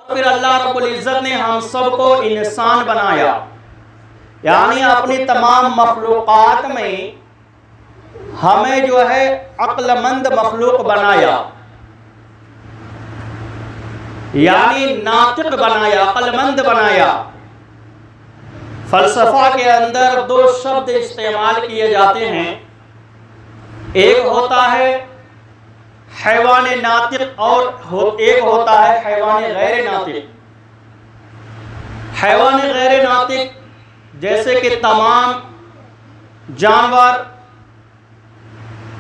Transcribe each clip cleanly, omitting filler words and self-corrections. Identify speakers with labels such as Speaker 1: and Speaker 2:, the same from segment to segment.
Speaker 1: پھر اللہ رب العزت نے ہم سب کو انسان بنایا، یعنی اپنی تمام مخلوقات میں ہمیں جو ہے عقل مند مخلوق بنایا، یعنی ناطق بنایا، عقل مند بنایا۔ فلسفہ کے اندر دو شبد استعمال کیے جاتے ہیں، ایک ہوتا ہے حیوان ناطق اور ایک ہوتا ہے حیوان غیر ناطق۔ حیوان غیر ناطق جیسے کہ تمام جانور،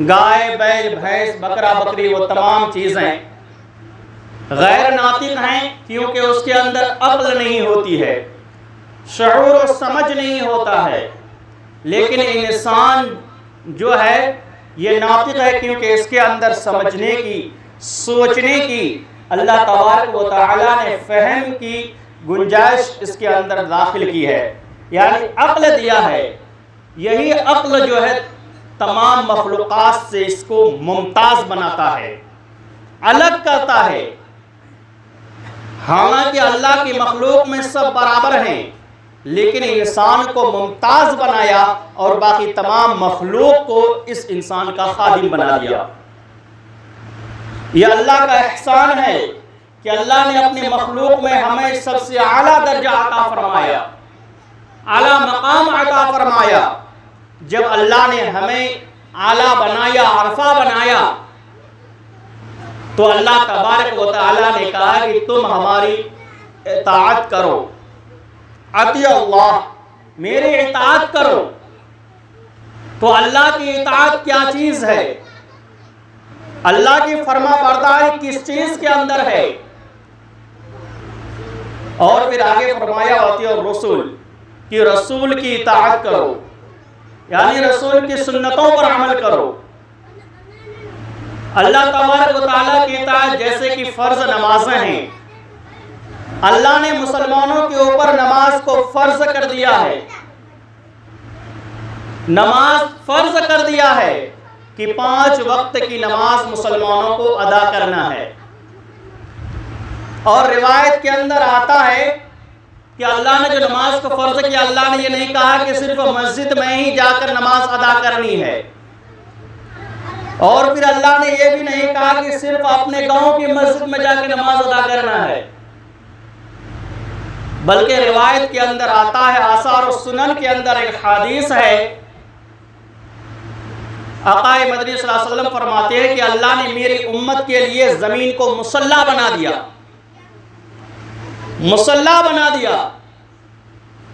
Speaker 1: گائے، بیل، بھینس، بکرا، بکری، وہ تمام چیزیں غیر ناطق ہیں، کیونکہ اس کے اندر عقل نہیں ہوتی ہے، شعور و سمجھ نہیں ہوتا ہے۔ لیکن انسان جو ہے یہ ناطق ہے، کیونکہ اس کے اندر سمجھنے کی، سوچنے کی اللہ تبارک و تعالیٰ نے فہم کی گنجائش اس کے اندر داخل کی ہے، یعنی عقل دیا ہے۔ یہی عقل جو ہے تمام مخلوقات سے اس کو ممتاز بناتا ہے، الگ کرتا ہے۔ حالانکہ اللہ کی مخلوق میں سب برابر ہیں، لیکن انسان کو ممتاز بنایا اور باقی تمام مخلوق کو اس انسان کا خادم بنا دیا۔ یہ اللہ کا احسان ہے کہ اللہ نے اپنی مخلوق میں ہمیں سب سے اعلیٰ درجہ عطا فرمایا، اعلیٰ مقام عطا فرمایا۔ جب اللہ نے ہمیں اعلیٰ بنایا، عرفہ بنایا، تو اللہ تبارک و تعالیٰ نے کہا کہ تم ہماری اطاعت کرو، اطیعوا اللہ، میری اطاعت کرو۔ تو اللہ کی اطاعت کیا چیز ہے؟ اللہ کی فرما برداری کس چیز کے اندر ہے؟ اور پھر آگے فرمایا اطیعوا الرسول، کہ رسول کی اطاعت کرو، یعنی رسول کی سنتوں پر عمل کرو۔ اللہ تبارک و تعالیٰ کی اطاعت جیسے کہ فرض نمازیں ہیں، اللہ نے مسلمانوں کے اوپر نماز کو فرض کر دیا ہے، نماز فرض کر دیا ہے کہ 5 وقت کی نماز مسلمانوں کو ادا کرنا ہے۔ اور روایت کے اندر آتا ہے کہ اللہ نے جو نماز کو فرض کیا، اللہ نے یہ نہیں کہا کہ صرف مسجد میں ہی جا کر نماز ادا کرنی ہے، اور پھر اللہ نے یہ بھی نہیں کہا کہ صرف اپنے گاؤں کی مسجد میں جا کے نماز ادا کرنا ہے، بلکہ روایت کے اندر آتا ہے، آثار و سنن کے اندر ایک حدیث ہے، آقا مدنی صلی اللہ علیہ وسلم فرماتے ہیں کہ اللہ نے میری امت کے لیے زمین کو مصلی بنا دیا، مصلی بنا دیا۔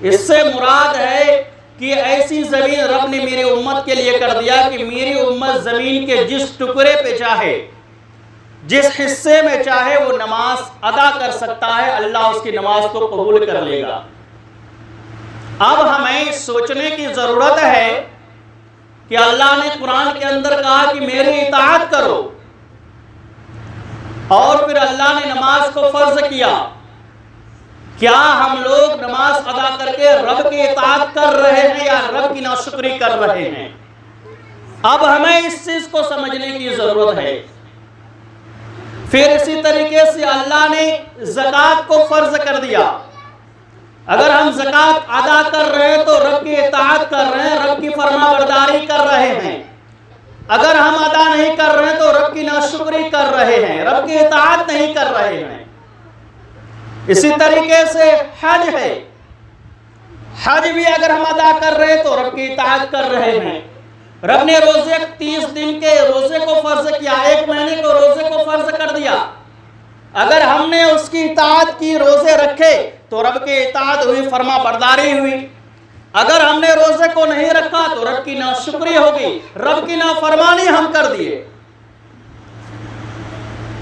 Speaker 1: اس سے مراد ہے کہ ایسی زمین رب نے میری امت کے لیے کر دیا کہ میری امت زمین کے جس ٹکڑے پہ چاہے، جس حصے میں چاہے وہ نماز ادا کر سکتا ہے، اللہ اس کی نماز کو قبول کر لے گا۔ اب ہمیں سوچنے کی ضرورت ہے کہ اللہ نے قرآن کے اندر کہا کہ میری اطاعت کرو، اور پھر اللہ نے نماز کو فرض کیا۔ کیا ہم لوگ نماز ادا کر کے رب کی اطاعت کر رہے ہیں یا رب کی ناشکری کر رہے ہیں؟ اب ہمیں اس چیز کو سمجھنے کی ضرورت ہے۔ پھر اسی طریقے سے اللہ نے زکوٰۃ کو فرض کر دیا۔ اگر ہم زکوٰۃ ادا کر رہے ہیں تو رب کی اطاعت کر رہے ہیں، رب کی فرما برداری کر رہے ہیں۔ اگر ہم ادا نہیں کر رہے ہیں تو رب کی ناشکری کر رہے ہیں، رب کی اطاعت نہیں کر رہے ہیں۔ اسی طریقے سے حج ہے، حج بھی اگر ہم ادا کر رہے ہیں تو رب کی اطاعت کر رہے ہیں۔ رب نے روزے 30 دن کے روزے کو فرض کیا، 1 مہینے کو روزے کو فرض کر دیا۔ اگر ہم نے اس کی اطاعت کی، روزے رکھے، تو رب کی اطاعت ہوئی، فرما برداری ہوئی۔ اگر ہم نے روزے کو نہیں رکھا تو رب کی ناشکری ہوگی، رب کی نافرمانی ہم کر دیے،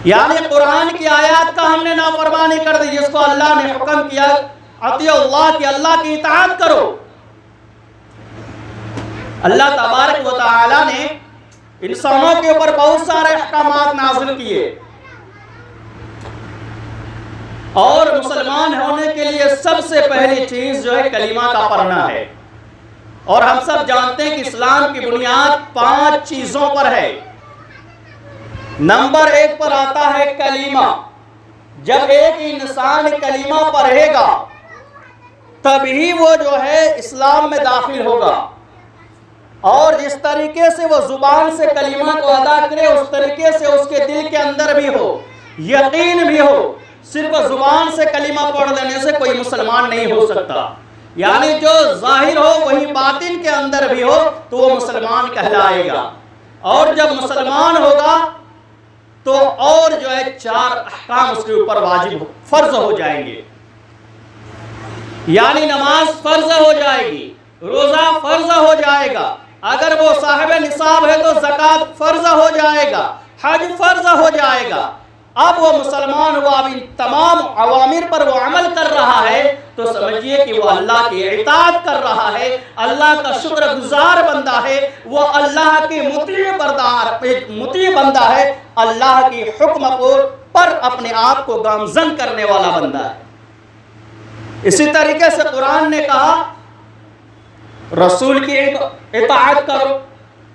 Speaker 1: یعنی قرآن کی آیات کا ہم نے نافرمانی کر دی، جس کو اللہ نے حکم کیا اطیعوا اللہ، کی اللہ کی اطاعت کرو۔ اللہ تبارک و تعالی نے انسانوں کے اوپر بہت سارے احکامات نازل کیے، اور مسلمان ہونے کے لیے سب سے پہلی چیز جو ہے کلمہ کا پڑھنا ہے۔ اور ہم سب جانتے ہیں کہ اسلام کی بنیاد 5 چیزوں پر ہے۔ نمبر 1 پر آتا ہے کلمہ، جب ایک انسان کلمہ پڑھے گا تبھی وہ جو ہے اسلام میں داخل ہوگا، اور جس طریقے سے وہ زبان سے کلمہ کو ادا کرے اس طریقے سے اس کے دل کے اندر بھی ہو، یقین بھی ہو۔ صرف زبان سے کلمہ پڑھ لینے سے کوئی مسلمان نہیں ہو سکتا، یعنی جو ظاہر ہو وہی باطن کے اندر بھی ہو تو وہ مسلمان کہلائے گا، اور جب مسلمان ہوگا تو اور جو ہے 4 احکام اس کے اوپر واجب فرض ہو جائیں گے، یعنی نماز فرض ہو جائے گی، روزہ فرض ہو جائے گا، اگر وہ صاحب نصاب ہے تو زکوٰۃ فرض ہو جائے گا، حج فرض ہو جائے گا۔ اب وہ مسلمان ہوا، اب ان تمام اوامر پر وہ عمل کر رہا ہے تو سمجھیے کہ وہ اللہ کی اطاعت کر رہا ہے، اللہ کا شکر گزار بندہ ہے، وہ اللہ کی مطیع بندہ ہے، اللہ کی حکم پر اپنے آپ کو گامزن کرنے والا بندہ ہے۔ اسی طریقے سے قرآن نے کہا رسول کی اطاعت کرو۔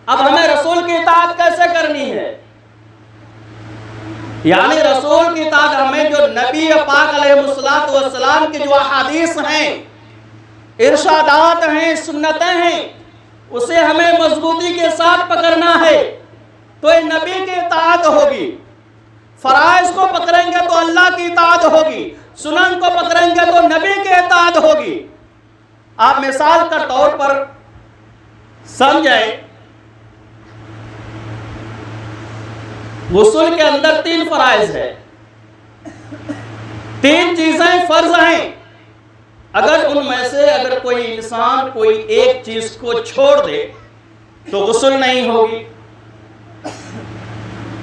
Speaker 1: اب ہمیں رسول کی اطاعت کیسے کرنی ہے؟ یعنی رسول کی اطاعت ہمیں جو نبی پاک علیہ السلام کی جو احادیث ہیں، ارشادات ہیں، سنتیں ہیں، اسے ہمیں مضبوطی کے ساتھ پکڑنا ہے تو یہ نبی کی اطاعت ہوگی۔ فرائض کو پکڑیں گے تو اللہ کی اطاعت ہوگی، سنن کو پکڑیں گے تو نبی کی اطاعت ہوگی۔ آپ مثال کے طور پر سمجھیں، غسل کے اندر 3 فرائض ہے، 3 چیزیں فرض ہیں، اگر ان میں سے اگر کوئی انسان کوئی ایک چیز کو چھوڑ دے تو غسل نہیں ہوگی،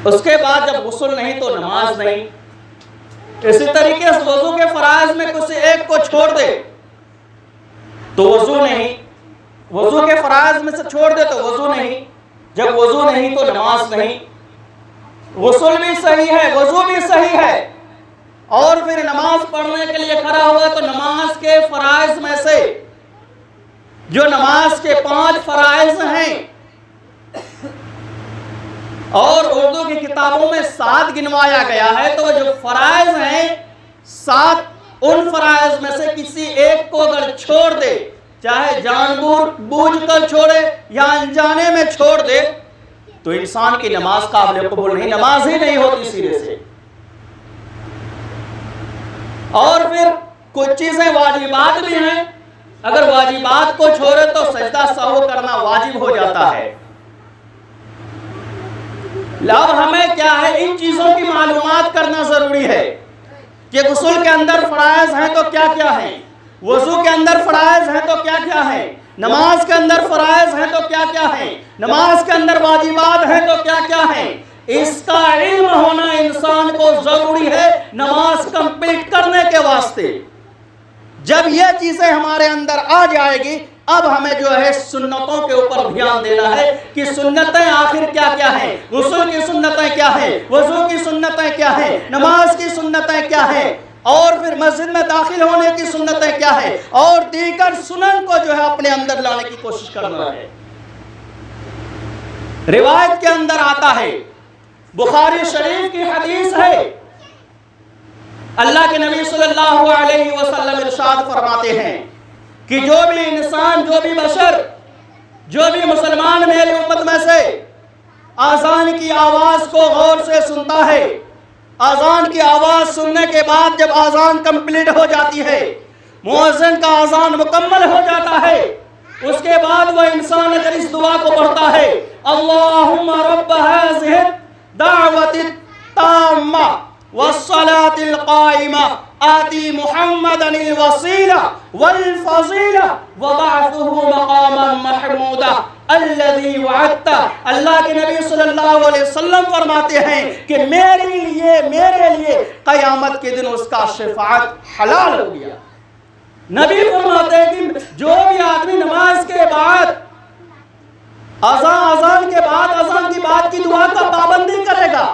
Speaker 1: اس کے بعد جب غسل نہیں تو نماز نہیں۔ اسی طریقے سے وضو کے فرائض میں کسی ایک کو چھوڑ دے تو وضو نہیں، وضو کے فرائض میں سے چھوڑ دے تو وضو نہیں، جب وضو نہیں تو نماز نہیں۔ غسل بھی صحیح ہے، وضو بھی صحیح ہے، اور پھر نماز پڑھنے کے لیے کھڑا ہوا تو نماز کے فرائض میں سے جو نماز کے 5 فرائض ہیں، اور اردو کی کتابوں میں 7 گنوایا گیا ہے، تو جو فرائض ہیں 7، ان فرائض میں سے کسی ایک کو اگر چھوڑ دے، چاہے جان بوجھ کر چھوڑے یا انجانے میں چھوڑ دے، تو انسان کی نماز قابل قبول نہیں، نماز ہی نہیں ہوتی سرے سے۔ اور پھر کچھ چیزیں واجبات بھی ہیں، اگر واجبات کو چھوڑے تو سجدہ سہو کرنا واجب ہو جاتا ہے۔ اب ہمیں کیا ہے، ان چیزوں کی معلومات کرنا ضروری ہے کہ غسل کے اندر فرائض ہیں تو کیا کیا ہیں، وضو کے اندر فرائض ہیں تو کیا کیا ہیں، نماز کے اندر فرائض ہیں تو کیا کیا ہیں، نماز کے اندر واجبات ہیں تو کیا کیا ہیں۔ اس کا علم ہونا انسان کو ضروری ہے نماز کمپلیٹ کرنے کے واسطے۔ جب یہ چیزیں ہمارے اندر آ جائے گی، اب ہمیں جو ہے سنتوں کے اوپر دھیان دینا ہے کہ سنتیں آخر کیا کیا ہیں، غسل کی سنتیں کیا ہیں، وضو کی سنتیں کیا ہیں، نماز کی سنتیں کیا ہیں، اور پھر مسجد میں داخل ہونے کی سنتیں کیا ہیں، اور دیگر سنن کو جو ہے اپنے اندر لانے کی کوشش کرنا ہے۔ روایت کے اندر آتا ہے، بخاری شریف کی حدیث ہے، اللہ کے نبی صلی اللہ علیہ وسلم ارشاد فرماتے ہیں کہ جو بھی انسان، جو بھی بشر، جو بھی مسلمان میری امت میں سے اذان کی آواز کو غور سے سنتا ہے، اذان کی آواز سننے کے بعد جب اذان کمپلیٹ ہو جاتی ہے، مؤذن کا اذان مکمل ہو جاتا ہے، اس کے بعد وہ انسان اگر اس دعا کو پڑھتا ہے، اللہم رب ہذہ الدعوۃ التامہ والصلاة القائمہ آتی محمدا الوسیلہ والفضیلہ وبعثہ مقاما محمودا الذی وعدتہ۔ اللہ کے نبی صلی اللہ علیہ وسلم فرماتے ہیں کہ میرے لیے قیامت کے دن اس کا شفاعت حلال ہو گیا۔ نبی فرماتے ہیں کہ جو بھی آدمی نماز کے بعد اذان کے بعد اذان کی بعد کی دعا کا پابندی کرے گا،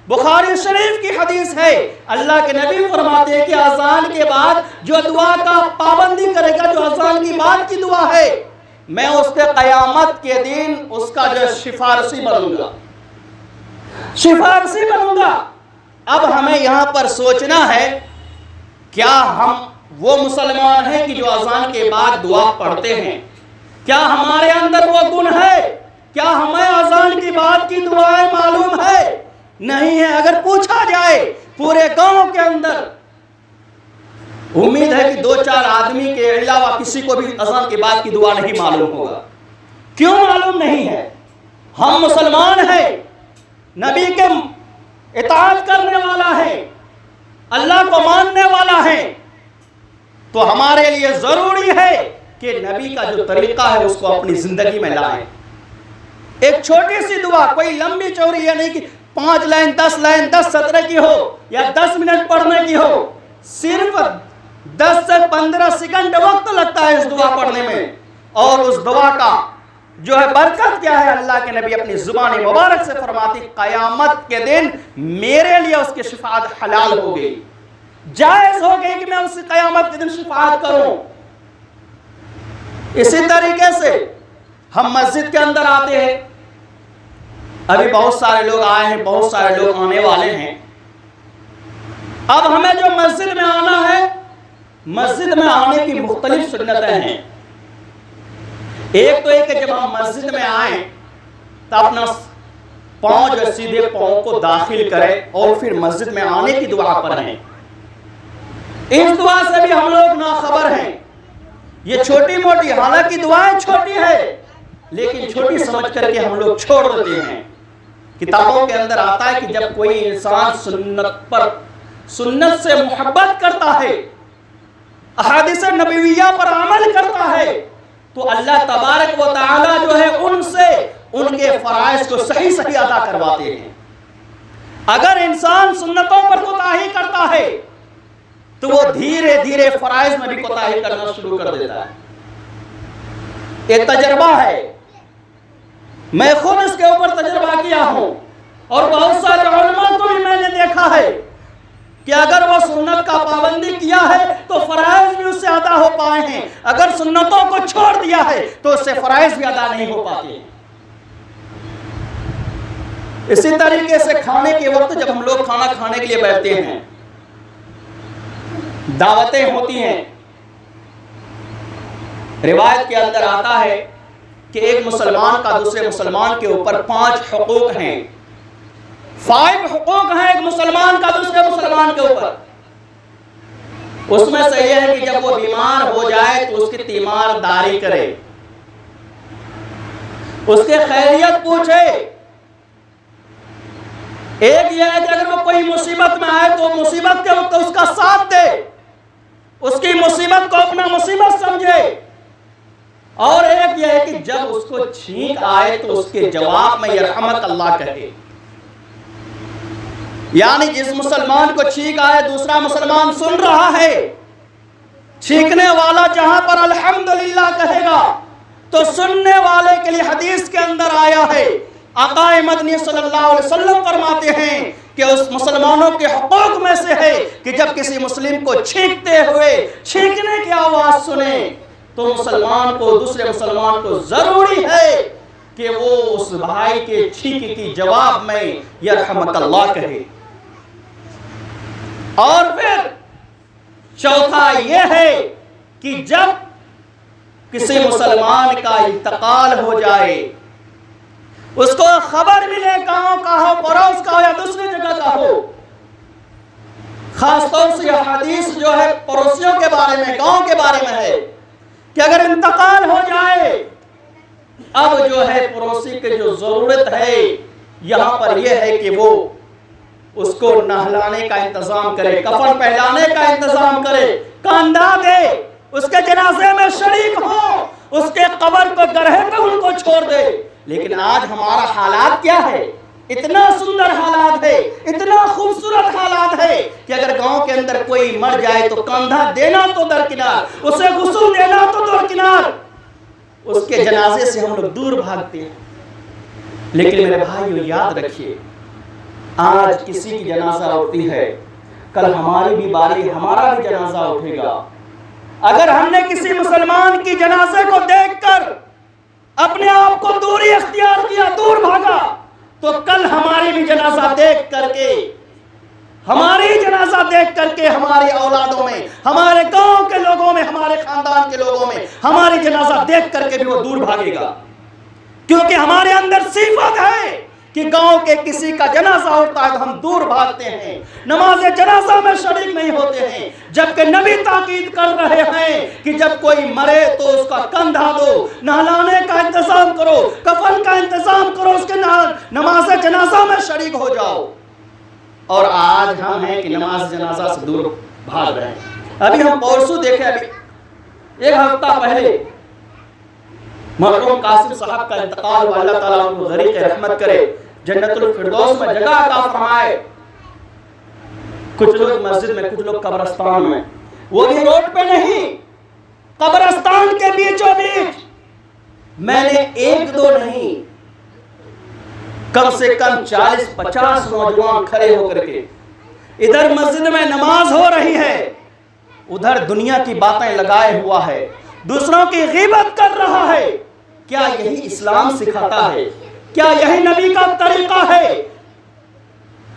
Speaker 1: بخاری شریف کی حدیث ہے، اللہ کے نبی فرماتے ہیں کہ اذان کے بعد جو دعا کا پابندی کرے گا، جو اذان کی بعد کی دعا ہے، میں اس کے قیامت کے دن اس کا جو سفارشی بنوں گا، سفارشی بنوں گا۔ اب ہمیں یہاں پر سوچنا ہے، کیا ہم وہ مسلمان ہیں کہ جو اذان کے بعد دعا پڑھتے ہیں؟ کیا ہمارے اندر وہ گن ہے؟ کیا ہمیں اذان کی بعد کی دعائیں معلوم ہے؟ نہیں ہے۔ اگر پوچھا جائے پورے گاؤں کے اندر، امید ہے کہ 2-4 آدمی کے علاوہ کسی کو بھی اذان کے بعد کی دعا نہیں معلوم ہوگا۔ کیوں معلوم نہیں ہے؟ ہم مسلمان ہیں، نبی کے اطاعت کرنے والا ہے، اللہ کو ماننے والا ہے، تو ہمارے لیے ضروری ہے کہ نبی کا جو طریقہ ہے اس کو اپنی زندگی میں لائیں۔ ایک چھوٹی سی دعا، کوئی لمبی چوڑی ہے نہیں کہ 5 لائن 10 لائن 10 سطر کی ہو یا 10 منٹ پڑھنے کی ہو، صرف 10 سے 15 سیکنڈ وقت لگتا ہے اس دعا پڑھنے میں، اور اس دعا کا جو ہے برکت کیا ہے؟ اللہ کے نبی اپنی زبان مبارک سے فرماتی، قیامت کے دن میرے لیے اس کی شفاعت حلال ہو گئی، جائز ہو گئی کہ میں اس قیامت کے دن شفاعت کروں۔ اسی طریقے سے ہم مسجد کے اندر آتے ہیں، ابھی بہت سارے لوگ آئے ہیں، بہت سارے لوگ آنے والے ہیں۔ اب ہمیں جو مسجد میں آنا ہے، مسجد میں آنے کی مختلف سنتیں ہیں۔ ایک تو ایک کہ جب ہم مسجد میں آئیں تو اپنا پاؤں جو سیدھے پاؤں کو داخل کریں اور پھر مسجد میں آنے کی دعا پڑھیں۔ اس دعا سے بھی ہم لوگ ناخبر ہیں۔ یہ چھوٹی موٹی، حالانکہ دعائیں چھوٹی ہے لیکن چھوٹی سمجھ کر کے ہم لوگ چھوڑ دیتے ہیں۔ کتابوں کے اندر آتا ہے کہ جب کوئی انسان سنت سے محبت کرتا ہے، احادیث نبویہ پر عمل کرتا ہے، تو اللہ تبارک و تعالی جو ہے ان سے ان کے فرائض کو صحیح صحیح ادا کرواتے ہیں۔ اگر انسان سنتوں پر کوتاہی کرتا ہے تو وہ دھیرے دھیرے فرائض میں بھی کوتاہی کرنا شروع کر دیتا ہے۔ یہ تجربہ ہے، میں خود اس کے اوپر تجربہ کیا ہوں، اور بہت سارے علماء کو بھی میں نے دیکھا ہے کہ اگر وہ سنت کا پابندی کیا ہے تو فرائض بھی اس سے ادا ہو پائے ہیں، اگر سنتوں کو چھوڑ دیا ہے تو اس سے فرائض بھی ادا نہیں ہو پاتے ہیں۔ اسی طریقے سے کھانے کے وقت جب ہم لوگ کھانا کھانے کے لیے بیٹھتے ہیں، دعوتیں ہوتی ہیں، روایت کے اندر آتا ہے کہ ایک مسلمان کا دوسرے مسلمان کے اوپر 5 حقوق ہیں۔ 5 حقوق ہیں ایک مسلمان کا دوسرے مسلمان کے اوپر۔ اس میں سے یہ ہے کہ جب وہ بیمار ہو جائے تو اس کی تیمارداری کرے، اس کے خیریت پوچھے۔ ایک یہ ہے کہ اگر وہ کوئی مصیبت میں آئے تو مصیبت کے وقت اس کا ساتھ دے، اس کی مصیبت کو اپنا مصیبت سمجھے۔ اور ایک یہ ہے کہ جب اس کو چھینک آئے تو اس کے جواب میں یرحمک اللہ کہے، یعنی جس مسلمان کو چھینک آئے دوسرا مسلمان سن رہا ہے، چھینکنے والا جہاں پر الحمدللہ کہے گا تو سننے والے کے لیے حدیث کے اندر آیا ہے، آقا مدنی صلی اللہ علیہ وسلم فرماتے ہیں کہ اس مسلمانوں کے حقوق میں سے ہے کہ جب کسی مسلم کو چھینکتے ہوئے چھینکنے کی آواز سنے تو مسلمان کو دوسرے مسلمان کو ضروری ہے کہ وہ اس بھائی کے چھینک کی جواب میں یرحمک اللہ کہے۔ اور پھر چوتھا یہ ہے کہ جب کسی مسلمان کا انتقال ہو جائے، اس کو خبر ملے، گاؤں کا ہو، پڑوس کا ہو یا دوسری جگہ کا ہو، خاص طور سے یہ حدیث جو ہے پڑوسیوں کے بارے میں، گاؤں کے بارے میں ہے کہ اگر انتقال ہو جائے، اب جو ہے پڑوسی کی جو ضرورت ہے یہاں پر یہ ہے کہ وہ اس کو نہلانے کا انتظام کرے، کفن پہنانے کا انتظام کرے، کاندھا دے، اس کے جنازے میں شریک ہو، اس کے قبر کو گرہے پہ ان کو چھوڑ دے۔ لیکن آج ہمارا حالات کیا ہے؟ اتنا سندر حالات ہے، اتنا خوبصورت حالات ہے کہ اگر گاؤں کے اندر کوئی مر جائے تو کاندھا دینا تو درکنار، اسے غسل دینا تو درکنار، اس کے جنازے سے ہم لوگ دور بھاگتے ہیں۔ لیکن میرے بھائیو یاد رکھیے، آج کسی کی جنازہ اٹھتی ہے، کل ہماری بھی باری، ہمارا بھی جنازہ اٹھے گا۔ اگر ہم نے کسی مسلمان کی جنازے کو دیکھ کر اپنے آپ کو دوری اختیار کیا، دور بھاگا، تو کل ہماری بھی جنازہ دیکھ کر کے ہماری جنازہ دیکھ کر کے ہماری اولادوں میں، ہمارے گاؤں کے لوگوں میں، ہمارے خاندان کے لوگوں میں ہماری جنازہ دیکھ کر کے بھی وہ دور بھاگے گا، کیونکہ ہمارے اندر صفت ہے کہ گاؤں کے کسی کا جنازہ ہوتا ہے تو ہم دور بھاگتے ہیں، نماز جنازہ میں شریک نہیں ہوتے ہیں، جبکہ نبی تاکید کر رہے ہیں کہ جب کوئی مرے تو اس کا کندھا دو، نہلانے کا انتظام کرو، کفن کا انتظام کرو، اس کے نماز جنازہ میں شریک ہو جاؤ۔ اور آج ہم ہیں کہ نماز جنازہ سے دور بھاگ رہے ہیں۔ ابھی ہم پورسو دیکھیں، ابھی ایک ہفتہ پہلے مرحوم قاسم صاحب کا انتقال ہوا، اللہ تعالیٰ ان کو غریق رحمت کرے، جنت الفردوس میں جگہ عطا فرمائے۔ کچھ لوگ مسجد میں، کچھ لوگ قبرستان میں، وہ بھی روڈ پہ نہیں، قبرستان کے بیچوں بیچ۔ میں نے ایک دو نہیں، کم سے کم 40-50 نوجوان کھڑے ہو کر کے، ادھر مسجد میں نماز ہو رہی ہے، ادھر دنیا کی باتیں لگائے ہوا ہے، دوسروں کی غیبت کر رہا ہے۔ کیا یہی اسلام سکھاتا ہے؟ کیا یہی نبی کا طریقہ ہے؟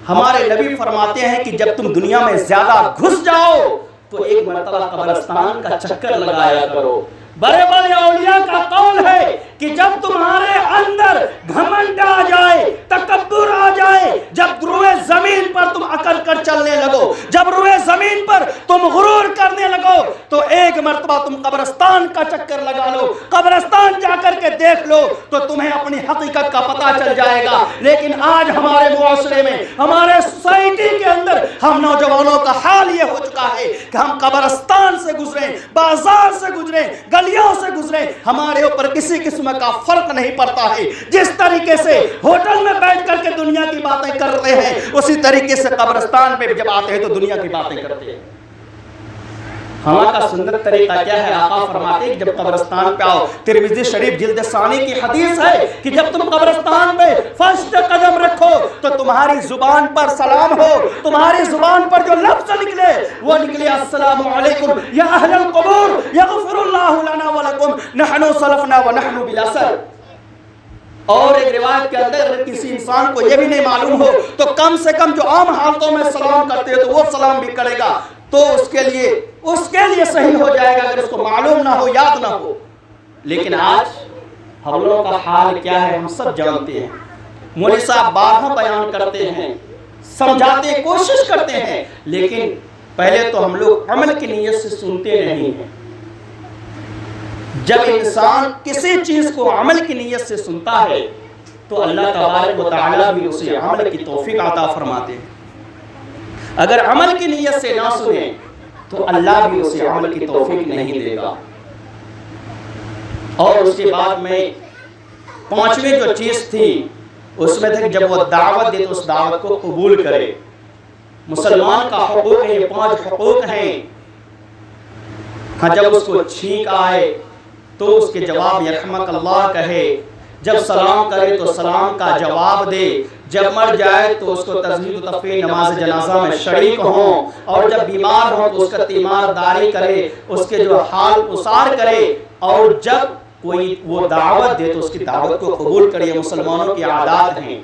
Speaker 1: ہمارے نبی فرماتے ہیں کہ جب تم دنیا میں زیادہ گھس جاؤ تو ایک مرتبہ قبرستان کا چکر لگایا کرو۔ بڑے بڑے اولیاء کا قول ہے کہ جب تمہارے اندر گھمنڈ آ جائے، تکبر آ جائے، جب روئے زمین پر تم اکڑ کر چلنے لگو، جب روئے زمین پر تم غرور کرنے لگو، تو ایک مرتبہ تم قبرستان کا چکر لگا لو، قبرستان جا کر کے دیکھ لو تو تمہیں اپنی حقیقت کا پتہ چل جائے گا۔ لیکن آج ہمارے معاشرے میں، ہمارے سوسائٹی کے اندر ہم نوجوانوں کا حال یہ ہو چکا ہے کہ ہم قبرستان سے گزریں، بازار سے گزریں، گلیوں سے گزریں، ہمارے اوپر کسی قسم کا فرق نہیں پڑتا ہے۔ جس طریقے سے ہوٹل میں بیٹھ کر کے دنیا کی باتیں کرتے ہیں، اسی طریقے سے قبرستان پہ جب آتے ہیں تو دنیا کی باتیں کرتے ہیں۔ ہمارا سنت طریقہ کیا ہے؟ آقا فرماتے ہیں کہ جب قبرستان پہ آؤ، ترمذی شریف جلد ثانی کی حدیث ہے کہ جب تم قبرستان پہ فرسٹ قدم رکھو تو تمہاری زبان پر سلام ہو، تمہاری زبان پر جو لفظ نکلے وہ نکلے السلام علیکم یا اہل القبور یغفر اللہ لنا ولکم نحن سلفنا ونحن بالاثر۔ اور ایک روایت کے اندر اگر کسی انسان کو یہ بھی نہیں معلوم ہو تو کم سے کم جو عام حالتوں میں سلام کرتے ہیں تو وہ سلام بھی کرے گا تو اس کے لیے صحیح ہو جائے گا، اگر اس کو معلوم نہ ہو، یاد نہ ہو۔ لیکن آج ہم لوگوں کا حال کیا ہے ہم سب جانتے ہیں۔ مولوی صاحب بارہا بیان کرتے ہیں، سمجھاتے کوشش کرتے ہیں، لیکن پہلے تو ہم لوگ عمل کی نیت سے سنتے نہیں ہیں۔ جب انسان کسی چیز کو عمل کی نیت سے سنتا ہے تو اللہ تبارک و تعالیٰ بھی اسے عمل کی توفیق عطا فرماتے ہیں۔ اگر عمل کی نیت سے نہ سنیں تو اللہ بھی اسے عمل کی توفیق نہیں دے گا۔ اور اس کے بعد میں پانچویں جو چیز تھی اس میں تھا کہ جب وہ دعوت دے تو اس دعوت کو قبول کرے۔ مسلمان کا حقوق ہے، 5 حقوق ہیں۔ ہاں، جب اس کو چھینک آئے تو اس کے جواب یرحمک اللہ کہے، جب سلام کرے تو سلام کا جواب دے، جب مر جائے تو اس کو تزہید و تفریح نماز جنازہ میں شریک ہوں، اور جب بیمار ہو تو اس کا تیمارداری کرے، اس کے جو حال پسار کرے، اور جب کوئی وہ دعوت دے تو اس کی دعوت کو قبول کرے۔ یہ مسلمانوں کی عادات ہیں۔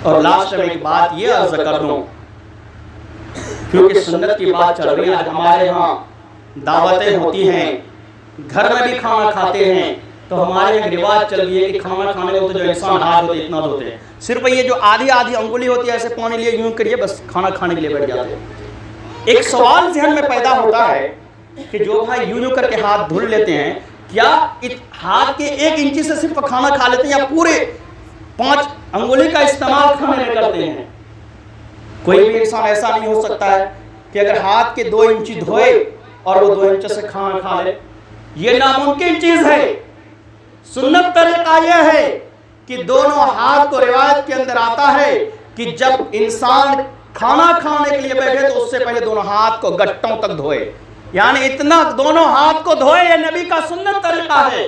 Speaker 1: اور لاسٹ میں ایک بات یہ عرض کر دوں، کیونکہ سنت کی بات چل رہی ہے، آج ہمارے ہاں دعوتیں ہوتی ہیں، گھر میں بھی کھانا کھاتے ہیں، تو ہمارے یہاں رواج چل گئی ہے کہ کھانا کھانے کو تو جو انسان ہاتھ ہوتے اتنا دھوتے ہیں، صرف یہ جو آدھی انگلی ہوتی ہے ایسے پانی لیے یوں کریے بس کھانا کھانے کے لیے بیٹھ جاتے ہیں۔ ایک سوال ذہن میں پیدا ہوتا ہے کہ جو بھائی یوں کر کے ہاتھ دھل لیتے ہیں، کیا ہاتھ کے 1 انچی سے صرف کھانا کھا لیتے ہیں یا پورے 5 انگلی کا استعمال کھانے میں کرتے ہیں؟ کوئی بھی انسان ایسا نہیں ہو سکتا ہے کہ اگر ہاتھ کے 2 انچی دھوئے اور وہ 2 انچ سے کھانا کھا لے، یہ ناممکن چیز ہے۔ سنت طریقہ یہ ہے کہ دونوں ہاتھ کو روایت کے اندر آتا ہے کہ جب انسان کھانا کھانے کے لیے بیٹھے تو اس سے پہلے دونوں ہاتھ کو گٹوں تک دھوئے، یعنی اتنا دونوں ہاتھ کو دھوئے، یہ نبی کا سنت طریقہ ہے۔